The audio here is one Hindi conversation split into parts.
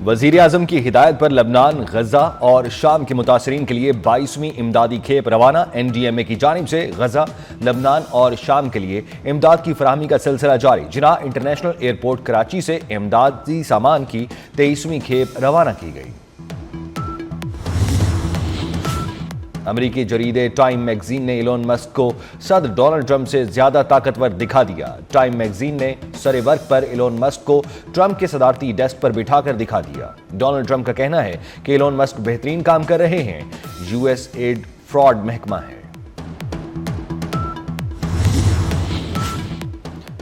वजीर आजम की हिदायत पर लबनान, गजा और शाम के मुतासरीन के लिए 22वीं इमदादी खेप रवाना। NDMA की जानिब से गजा, लबनान और शाम के लिए इमदाद की फराहमी का सिलसिला जारी। जिनाह इंटरनेशनल एयरपोर्ट कराची से इमदादी सामान की 23वीं खेप रवाना की गई। अमेरिकी जरीदे टाइम मैगजीन ने इलोन मस्क को सदर डोनाल्ड ट्रंप से ज्यादा ताकतवर दिखा दिया। टाइम मैगजीन ने सरे वर्क पर इलोन मस्क को ट्रंप के सदारती डेस्क पर बिठाकर दिखा दिया। डोनाल्ड ट्रंप का कहना है कि इलोन मस्क बेहतरीन काम कर रहे हैं। USAID फ्रॉड महकमा है।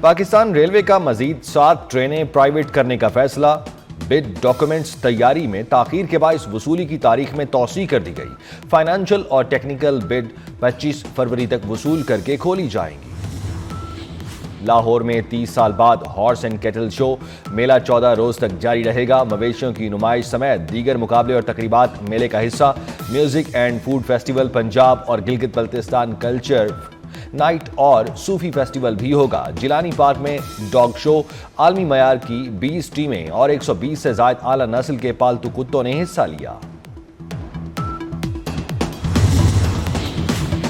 पाकिस्तान रेलवे का मजीद 7 ट्रेनें प्राइवेट करने का फैसला। बिड डॉक्यूमेंट्स तैयारी में ताखीर के बायस वसूली की तारीख में तौसी कर दी गई। फाइनेंशियल और टेक्निकल बिड 25 फरवरी तक वसूल करके खोली जाएंगी। लाहौर में 30 साल बाद हॉर्स एंड कैटल शो मेला 14 रोज तक जारी रहेगा। मवेशियों की नुमाइश समेत दीगर मुकाबले और तकरीबात मेले का हिस्सा। Music and food festival, Punjab और गिलगित बल्तिस्तान कल्चर नाइट और सूफी फेस्टिवल भी होगा। जिलानी पार्क में डॉग शो, आलमी मयार की 20 टीमें और 120 से ज्यादा आला नस्ल के पालतू कुत्तों ने हिस्सा लिया।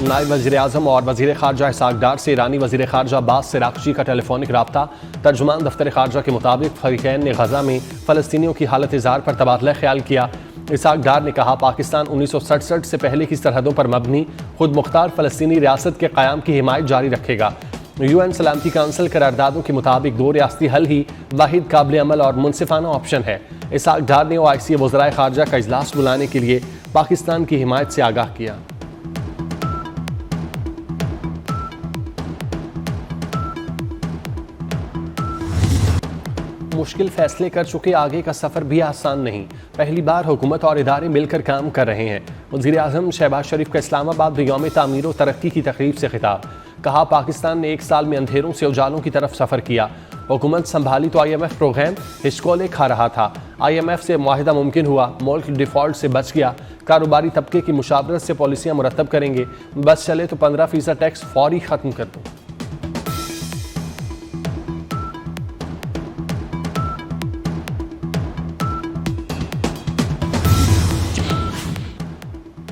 नायब वज़ीर आज़म और वज़ीर ख़ारजा इसहाक़ डार से ईरानी वज़ीर ख़ारजा अब्बास अराग़ची का टेलीफोनिक रब्ता। तर्जुमान दफ्तर ख़ारजा के मुताबिक फ़रीक़ैन ने गज़ा में फ़लस्तीनियों की हालत इज़हार पर तबादला ख्याल किया। इसहाक़ डार ने कहा, पाकिस्तान 1967 से पहले की सरहदों पर मबनी खुद मुख्तार फ़लस्तीनी रियासत के क़याम की हिमायत जारी रखेगा। UN सलामती काउंसिल करारदादों के मुताबिक 2 रियासती हल ही वाहिद काबिल अमल और मुनसिफाना ऑप्शन है। इसहाक़ डार ने OIC वज़राए ख़ारजा का इजलास बुलाने के लिए पाकिस्तान की हिमायत से आगाह किया। मुश्किल फैसले कर चुके, आगे का सफ़र भी आसान नहीं। पहली बार हुकूमत और इदारे मिलकर काम कर रहे हैं। वज़ीर आज़म शहबाज शरीफ का इस्लामाबाद में यौम तामीर व तरक्की की तकरीब से खिताब। कहा, पाकिस्तान ने 1 साल में अंधेरों से उजालों की तरफ सफ़र किया। हुकूमत संभाली तो IMF प्रोग्राम हिचकोले खा रहा था। IMF से मुआहिदा मुमकिन हुआ, मुल्क डिफ़ॉल्ट से बच गया। कारोबारी तबके की मुशावरत से पॉलिसियाँ मुरतब करेंगे। बस चले तो 15% टैक्स फौरी ख़त्म कर दो।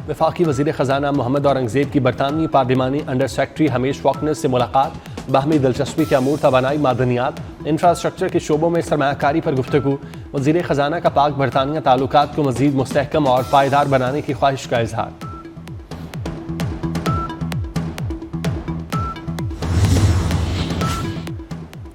वफाकी वज़ीर ख़जाना मोहम्मद औरंगज़ेब की बरतानवी पार्लिमानी अंडर सेक्रेटरी हमीश फॉकनर से मुलाकात। बाहमी दिलचस्पी के अमूर, तवानाई, मादनियात, इंफ्रास्ट्रक्चर के शोबों में सरमायाकारी पर गुफ्तगू। वज़ीर ख़जाना का पाक बरतानिया ताल्लुकात को मज़ीद मुस्तहकम और पायदार बनाने की ख्वाहिश का इजहार।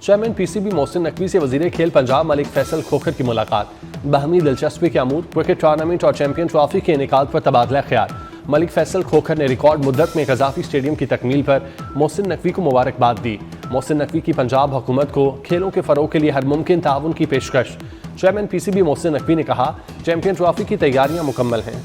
चेयरमैन PCB मोहसिन नकवी से वज़ीर खेल पंजाब मलिक फैसल खोखर की मुलाकात। बाहमी दिलचस्पी के अमूर, क्रिकेट टूर्नामेंट और चैंपियन ट्रॉफी के इनेकाद पर तबादला ख्याल। मलिक फैसल खोखर ने रिकॉर्ड मुद्दत में गजाफी स्टेडियम की तकमील पर मोहसिन नकवी को मुबारकबाद दी। मोहसिन नकवी की पंजाब हुकूमत को खेलों के फ़रोग़ के लिए हर मुमकिन ताउन की पेशकश। चेयरमैन PCB मोहसिन नकवी ने कहा, चैंपियन ट्रॉफी की तैयारियां मुकम्मल हैं।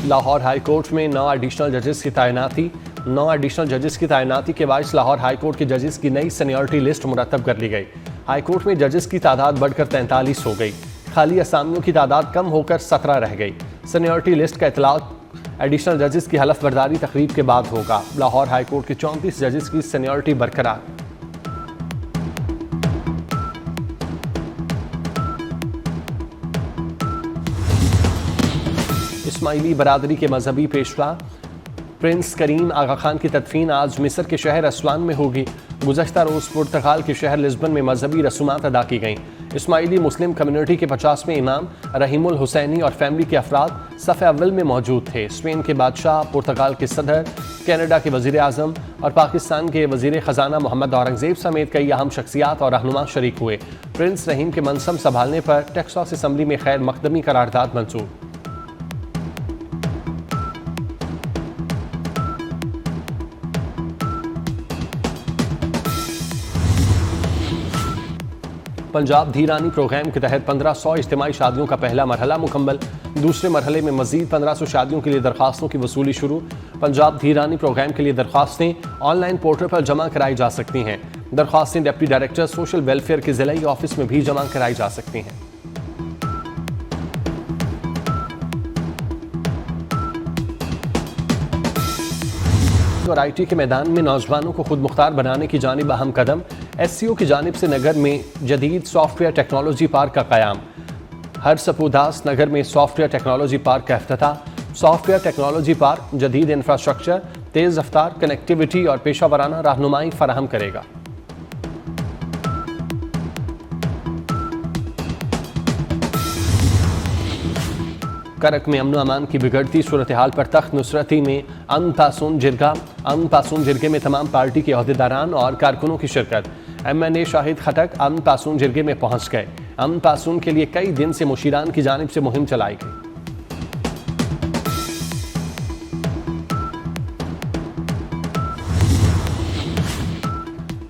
लाहौर हाई कोर्ट में 9 एडिशनल जजेस की तैनाती। 9 एडिशनल जजेस की तैनाती के बायस लाहौर हाई कोर्ट के जजेस की नई सीनियरिटी लिस्ट मुरतब कर ली गई। हाई कोर्ट में जजेस की तादाद बढ़कर 43 हो गई। खाली असामियों की तादाद कम होकर 17 रह गई। सीनियरिटी लिस्ट का इतलाक एडिशनल जजेस की हलफ बर्दारी तकरीब के बाद होगा। लाहौर हाई कोर्ट के 34 जजेस की सीनियरिटी बरकरार। इस्माइली बरादरी के मजहबी पेशवा प्रिंस करीम आगा खान की तदफीन आज मिस्र के शहर असवान में होगी। गुज़श्ता रोज़ पुर्तगाल के शहर लिस्बन में मजहबी रसूमात अदा की गईं। इस्माइली मुस्लिम कम्युनिटी के 50वें इमाम रहीमुल हुसैनी और फैमिली के अफराद सफ़े अव्वल में मौजूद थे। स्पेन के बादशाह, पुर्तगाल के सदर, कनाडा के वज़ीर आज़म और पाकिस्तान के वज़ीर ख़जाना मोहम्मद औरंगज़ेब समेत कई अहम शख्सियात और रहनुमा शरीक हुए। प्रिंस रहीम के मनसब संभालने पर टेक्सास असम्बली में खैर मकदमी करारदाद मंजूर। पंजाब धीरानी प्रोग्राम के तहत 1500 इज्तिमाई शादियों का पहला मरहला मुकम्मल। दूसरे मरहले में मजीद 1500 शादियों के लिए दरख्वास्तों की वसूली शुरू। पंजाब धीरानी प्रोग्राम के लिए दरख्वास्तें ऑनलाइन पोर्टल पर जमा कराई जा सकती हैं। दरख्वास्तें डिप्टी डायरेक्टर सोशल वेलफेयर के जिलाई ऑफिस में भी जमा कराई जा सकती हैं। और IT के मैदान में नौजवानों को खुद मुख्तार बनाने की जानिब अहम कदम। SCO की जानिब से नगर में जदीद सॉफ्टवेयर टेक्नोलॉजी पार्क का क़याम। हर सपूदास नगर में सॉफ्टवेयर टेक्नोलॉजी पार्क का इफ्तिताह। सॉफ्टवेयर टेक्नोलॉजी पार्क जदीद इंफ्रास्ट्रक्चर, तेज़ रफ्तार कनेक्टिविटी और पेशा वराना रहनुमाई फराहम करेगा। करक में अमन अमान की बिगड़ती सूरत हाल पर तख्त नुसरती में अमन पासून जिरगे में तमाम पार्टी के अहदेदारान और कारकुनों की शिरकत। MNA शाहिद खटक अमन पासून जिरगे में पहुंच गए। अमन पासून के लिए कई दिन से मुशीरान की जानिब से मुहिम चलाई गई।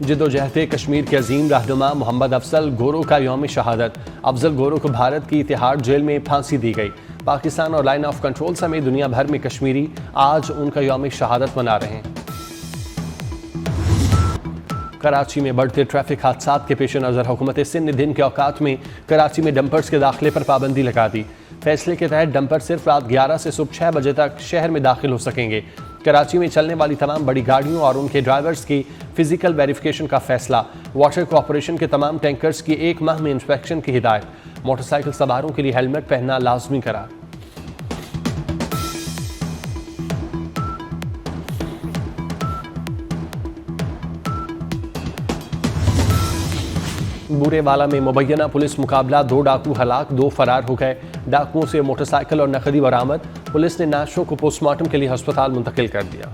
जिद्दोजहद कश्मीर के अजीम रहनुमा मोहम्मद अफजल गोरो का यौम शहादत। अफजल गोरो को भारत की तिहाड़ जेल में फांसी दी गई। पाकिस्तान और लाइन ऑफ कंट्रोल समेत दुनिया भर में कश्मीरी आज उनका यौम शहादत मना रहे हैं। कराची में बढ़ते ट्रैफिक हादसात के पेश नज़र हुकूमत सिंध ने दिन के औकात में कराची में डंपर्स के दाखिले पर पाबंदी लगा दी। फैसले के तहत डंपर सिर्फ रात 11 से सुबह 6 बजे तक शहर में दाखिल हो सकेंगे। कराची में चलने वाली तमाम बड़ी गाड़ियों और उनके ड्राइवर्स की फिजिकल वेरिफिकेशन का फैसला। वाटर कॉरपोरेशन के तमाम टैंकर्स की 1 माह में इंस्पेक्शन की हिदायत। मोटरसाइकिल सवारों के लिए हेलमेट पहनना लाजमी करार। बूरेवाला में मुबैना पुलिस मुकाबला, 2 डाकू हलाक, 2 फरार हो गए। डाकुओं से मोटरसाइकिल और नकदी बरामद। पुलिस ने नाशों को पोस्टमार्टम के लिए अस्पताल मुंतकिल कर दिया।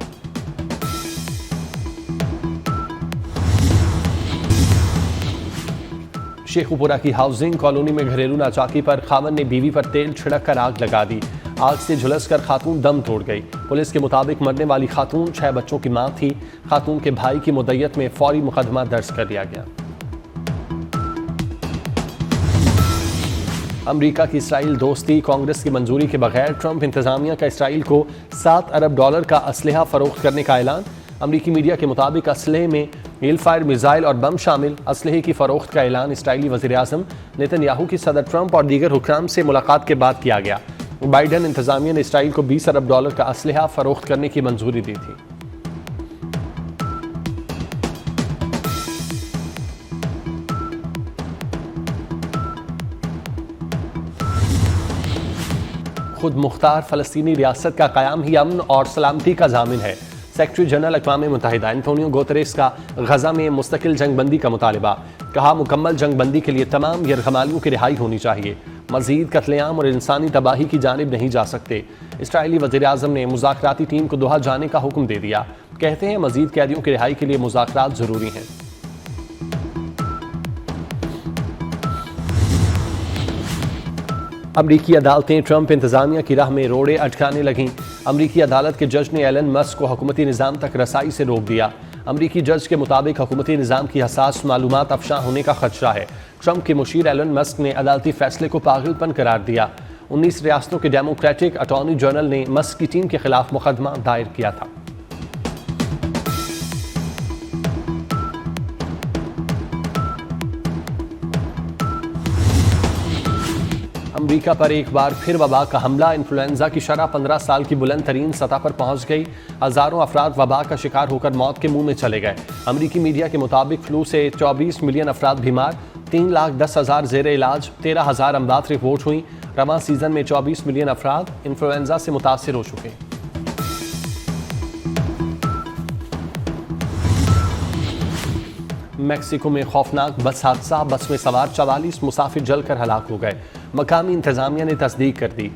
शेखुपुरा की हाउसिंग कॉलोनी में घरेलू नाचाकी पर खावन ने बीवी पर तेल छिड़क कर आग लगा दी। आग से झुलसकर खातून दम तोड़ गई। पुलिस के मुताबिक मरने वाली खातून 6 बच्चों की मां थी। खातून के भाई की मुद्दत में फौरी मुकदमा दर्ज कर लिया गया। अमेरिका की इसराइल दोस्ती, कांग्रेस की मंजूरी के बगैर ट्रंप इंतजामिया का इसराइल को $7 अरब का असलहा फरोख्त करने का ऐलान। अमेरिकी मीडिया के मुताबिक असलहे में हीलफायर मिसाइल और बम शामिल असलहे की फरोख्त का ऐलान इसराइली वज़ीर आज़म नेतन्याहू की सदर ट्रंप और दीगर हुक्काम से मुलाकात के बाद किया गया। बाइडन इंतजामिया ने इसराइल को $20 अरब का असलहा फरोख्त करने की मंजूरी दी थी। खुद मुख्तार फ़लस्तीनी रियासत का क़याम ही अमन और सलामती का ज़ामिन है। सेक्रेटरी जनरल अक़वाम मुत्तहिदा एंटोनियो गुतेरेस का गज़ा में मुस्तकिल जंगबंदी का मुतालबा। कहा, मुकम्मल जंगबंदी के लिए तमाम यरगमालियों की रिहाई होनी चाहिए। मज़ीद कत्लेआम और इंसानी तबाही की जानिब नहीं जा सकते। इसराइली वज़ीर आज़म ने मुज़ाकराती टीम को दोहा जाने का हुक्म दे दिया। कहते हैं मज़ीद कैदियों की रिहाई के लिए मुज़ाकरात ज़रूरी हैं। अमरीकी अदालतें ट्रंप इंतजामिया की राह में रोड़े अटकाने लगीं। अमरीकी अदालत के जज ने एलन मस्क को हुकूमती निज़ाम तक रसाई से रोक दिया। अमरीकी जज के मुताबिक हुकूमती निज़ाम की हसास मालूमात अफशा होने का खदशा है। ट्रंप के मुशीर एलन मस्क ने अदालती फैसले को पागलपन करार दिया। 19 रियासतों के डेमोक्रेटिक अटॉर्नी जनरल ने मस्क की टीम के खिलाफ मुकदमा दायर किया था। अमेरिका पर एक बार फिर वबा का हमला। इन्फ्लुएंजा की शरह 15 साल की बुलंद तरीन सतह पर पहुंच गई। हजारों अफराद वबा का शिकार होकर मौत के मुंह में चले गए। अमेरिकी मीडिया के मुताबिक फ्लू से 24 मिलियन अफराद बीमार, 3,10,000 ज़ेरे इलाज, 13,000 अमवात रिपोर्ट हुई। रवां सीजन में 24 मिलियन अफराद इन्फ्लुएंजा से मुतासर हो चुके। मैक्सिको में खौफनाक बस हादसा। बस में सवार 44 मुसाफिर जलकर हलाक हो गए। मकामी इंतजामिया ने तस्दीक कर दी।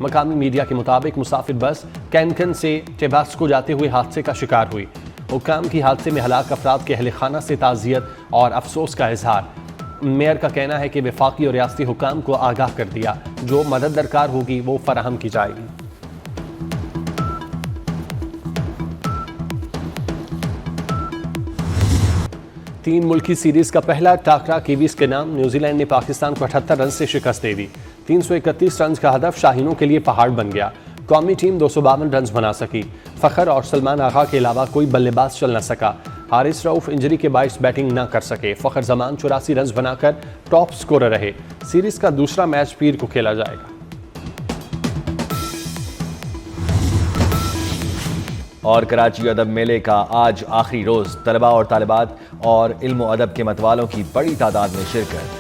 मकामी मीडिया के मुताबिक मुसाफिर बस कैनकन से टेबास्को जाते हुए हादसे का शिकार हुई। हुक्काम की हादसे में हलाक अफराद के अहल खाना से ताज़ियत और अफसोस का इजहार। मेयर का कहना है कि वफाकी और रियासती हुक्काम को आगाह कर दिया, जो मदद दरकार होगी वो फराहम की जाएगी। तीन मुल्की सीरीज का पहला टाकरा कीवीज के नाम। न्यूजीलैंड ने पाकिस्तान को 78 रन से शिकस्त दे दी। 331 रन का हदफ शाहीनों के लिए पहाड़ बन गया। कौमी टीम 252 रन बना सकी। फ़खर और सलमान आगा के अलावा कोई बल्लेबाज चल न सका। हारिस रऊफ इंजरी के बायस बैटिंग न कर सके। फ़खर जमान 84 रन बनाकर टॉप स्कोरर रहे। सीरीज का दूसरा मैच पीर को खेला जाएगा। और कराची अदब मेले का आज आखिरी रोज तलबा और तालिबात और इल्म अदब के मतवालों की बड़ी तादाद में शिरकत।